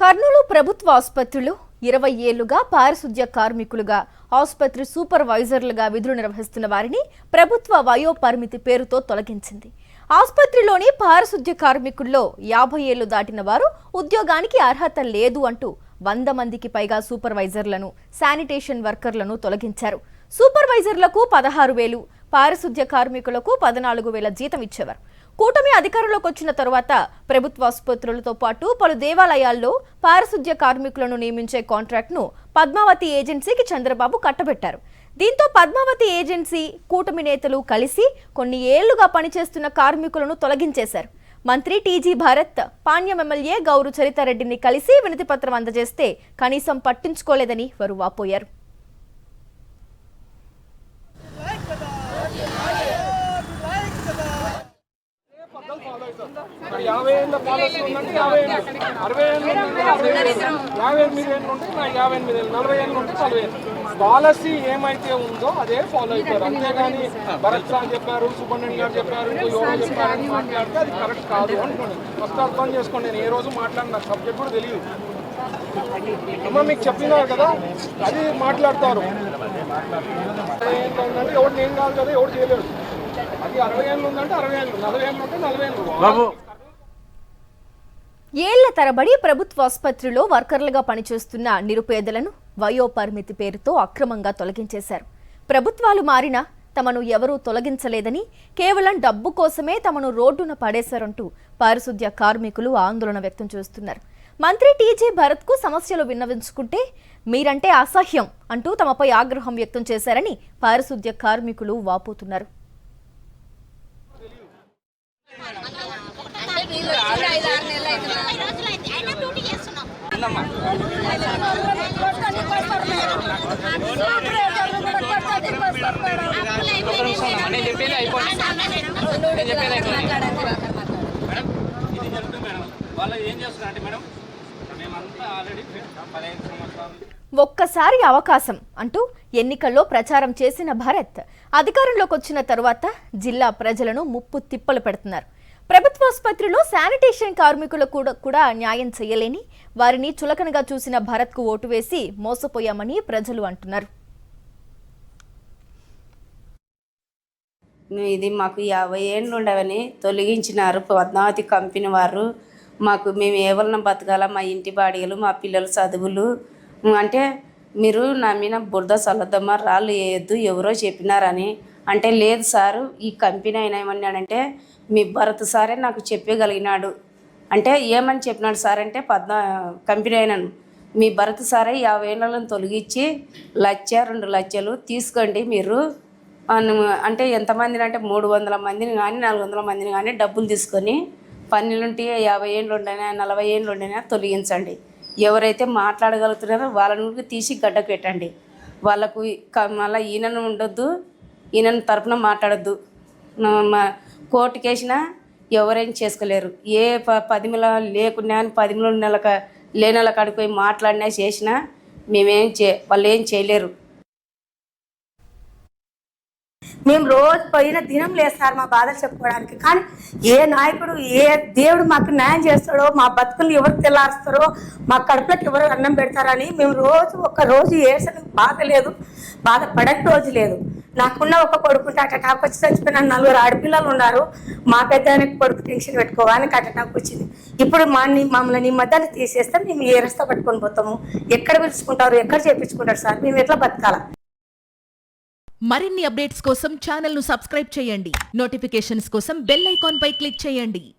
కర్నూలు ప్రభుత్వ ఆసుపత్రిలో 20 ఏళ్లుగా పారిశుద్ధ్య కార్మికులుగా ఆసుపత్రి సూపర్వైజర్లుగా విధులు నిర్వహిస్తున్న వారిని ప్రభుత్వ వయో పరిమితి పేరుతో తొలగించింది. ఆసుపత్రిలోని పారిశుద్ధ్య కార్మికుల్లో 50 ఏళ్లు దాటిన వారు ఉద్యోగానికి అర్హత లేదు అంటూ 100 మందికి పైగా సూపర్వైజర్లను, శానిటేషన్ వర్కర్లను తొలగించారు. సూపర్వైజర్లకు 16,000, పారిశుద్ధ్య కార్మికులకు 14,000 జీతం ఇచ్చేవారు. కూటమి అధికారంలోకి వచ్చిన తరువాత ప్రభుత్వ ఆసుపత్రులతో పాటు పలు దేవాలయాల్లో పారిశుద్ధ్య కార్మికులను నియమించే కాంట్రాక్ట్ను పద్మావతి ఏజెన్సీకి చంద్రబాబు కట్టబెట్టారు. దీంతో పద్మావతి ఏజెన్సీ, కూటమి నేతలు కలిసి కొన్ని ఏళ్లుగా పనిచేస్తున్న కార్మికులను తొలగించేశారు. మంత్రి టీజీ భారత్, పాణ్యం ఎమ్మెల్యే గౌరు చరితారెడ్డిని కలిసి వినతి పత్రం అందజేస్తే కనీసం పట్టించుకోలేదని వారు వాపోయారు. పాలసీ ఏమైతే ఉందో అదే ఫాలో అవుతారు. అంతేగాని భరత్ రావు చెప్పారు, సుబ్రహ్మణ్యం గారు చెప్పారు, ఇంకా ఎవరో చెప్పారని మాట్లాడితే అది కరెక్ట్ కాదు అనుకోండి. ఫస్ట్ అర్థం చేసుకోండి. నేను ఏ రోజు మాట్లాడిన సబ్జెక్ట్ కూడా తెలియదు. అమ్మ మీకు చెప్పినారు కదా, అది మాట్లాడతారు. ఏంటంటే ఎవరు ఏం కాదు కదా, ఎవరు చేయలేరు. అది 60 ఏళ్ళు ఉందంటే 60 ఏళ్ళు, 40 ఏళ్ళు ఉంటే 40 ఏళ్ళు. ఏళ్ల తరబడి ప్రభుత్వ ఆసుపత్రిలో వర్కర్లుగా పనిచేస్తున్న నిరుపేదలను వయో పరిమితి పేరుతో అక్రమంగా తొలగించేశారు. ప్రభుత్వాలు మారినా తమను ఎవరూ తొలగించలేదని, కేవలం డబ్బు కోసమే తమను రోడ్డున పడేశారంటూ పారిశుద్ధ్య కార్మికులు ఆందోళన వ్యక్తం చేస్తున్నారు. మంత్రి టీజీ భరత్కు సమస్యలు విన్నవించుకుంటే మీరంటే అసహ్యం అంటూ తమపై ఆగ్రహం వ్యక్తం చేశారని పారిశుద్ధ్య కార్మికులు వాపోతున్నారు. ఒక్కసారి అవకాశం అంటూ ఎన్నికల్లో ప్రచారం చేసిన భారత్ అధికారంలోకి వచ్చిన తరువాత జిల్లా ప్రజలను ముప్పు తిప్పలు పెడుతున్నారు. ప్రభుత్వాసుపత్రిలో శానిటేషన్ కార్మికులకు కూడా న్యాయం చేయలేని వారిని చులకనగా చూసిన భారత్కు ఓటు వేసి మోసపోయామని ప్రజలు అంటున్నారు. ఇది మాకు 50 ఏళ్ళు ఉండవని తొలగించినారు పద్మావతి కంపెనీ వారు. మేము ఏవలన బతకాల, మా ఇంటి బాడిగలు, మా పిల్లల చదువులు అంటే మీరు నా మీద బురద చల్లద్దమ్మా, రాళ్ళు వేయద్దు, ఎవరో చెప్పినారని అంటే లేదు సారు, ఈ కంపెనీ అయినా ఏమన్నాడంటే మీ భరత్ సారే నాకు చెప్పగలిగినాడు. అంటే ఏమని చెప్పినాడు సార్ అంటే కంపెనీ అయినాను మీ భరత్ సారే 50 ఏళ్ళను తొలగించి 1,00,000, 2,00,000 తీసుకోండి మీరు అంటే ఎంతమందిని అంటే 300 మందిని కానీ 400 మందిని కానీ డబ్బులు తీసుకొని పన్నులుంటే 50 ఏళ్ళు ఉండైనా 40 ఏళ్ళు ఉండైనా తొలగించండి. ఎవరైతే మాట్లాడగలుగుతున్నారో వాళ్ళని తీసి గడ్డకు పెట్టండి. వాళ్ళకు మళ్ళీ ఈయనను ఉండొద్దు, ఈయన తరపున మాట్లాడొద్దు. కోర్టుకేసినా ఎవరేం చేసుకోలేరు. ఏ 10 లేకున్నా 10 లేనెల కాడిపోయి మాట్లాడినా చేసినా వాళ్ళు ఏం చేయలేరు. మేము రోజు పోయిన దినం లేదు సార్ మా బాధలు చెప్పుకోవడానికి. కానీ ఏ నాయకుడు, ఏ దేవుడు మాకు న్యాయం చేస్తాడో, మా బతుకులు ఎవరు తెల్లారుస్తారో, మా కడుపులకు ఎవరు అన్నం పెడతారని మేము ఒక్క రోజు ఏడ్చడానికి బాధ లేదు, బాధపడని రోజు లేదు. నాకున్న ఒక కొడుకుంటే అటటాకు వచ్చి చచ్చిపోయిన 4 ఆడపిల్లలు ఉన్నారు. మా పెద్ద కొడుకు టెన్షన్ పెట్టుకోవాలని అటటాకు వచ్చింది. ఇప్పుడు మమ్మల్ని మధ్యలో తీసేస్తే మేము ఏ రస్తా పట్టుకొని పోతాము? ఎక్కడ పిలుచుకుంటారు, ఎక్కడ చేయించుకుంటారు సార్? మేము ఎట్లా బతకాలా? మరిన్ని అప్డేట్స్ కోసం ఛానల్ ను సబ్స్క్రైబ్ చేయండి. నోటిఫికేషన్స్ కోసం బెల్ ఐకాన్ పై క్లిక్ చేయండి.